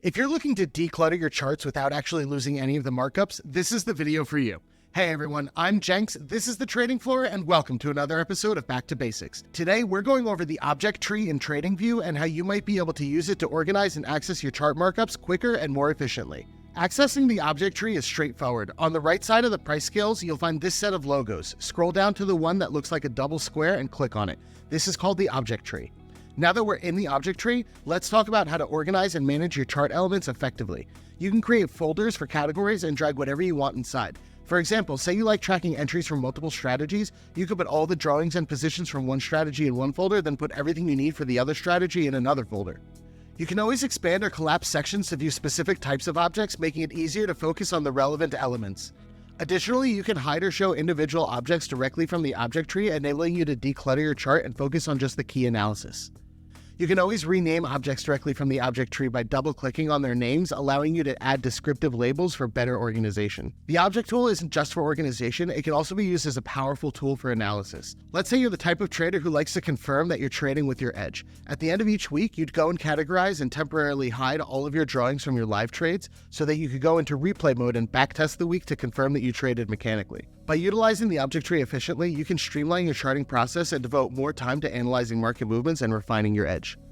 If you're looking to declutter your charts without actually losing any of the markups, this is the video for you. Hey everyone, I'm Jenks, this is the Trading Floor, and welcome to another episode of Back to Basics. Today, we're going over the object tree in TradingView and how you might be able to use it to organize and access your chart markups quicker and more efficiently. Accessing the object tree is straightforward. On the right side of the price scales, you'll find this set of logos. Scroll down to the one that looks like a double square and click on it. This is called the object tree. Now that we're in the object tree, let's talk about how to organize and manage your chart elements effectively. You can create folders for categories and drag whatever you want inside. For example, say you like tracking entries from multiple strategies, you could put all the drawings and positions from one strategy in one folder, then put everything you need for the other strategy in another folder. You can always expand or collapse sections to view specific types of objects, making it easier to focus on the relevant elements. Additionally, you can hide or show individual objects directly from the object tree, enabling you to declutter your chart and focus on just the key analysis. You can always rename objects directly from the object tree by double-clicking on their names, allowing you to add descriptive labels for better organization. The object tool isn't just for organization, it can also be used as a powerful tool for analysis. Let's say you're the type of trader who likes to confirm that you're trading with your edge. At the end of each week, you'd go and categorize and temporarily hide all of your drawings from your live trades so that you could go into replay mode and backtest the week to confirm that you traded mechanically. By utilizing the object tree efficiently, you can streamline your charting process and devote more time to analyzing market movements and refining your edge.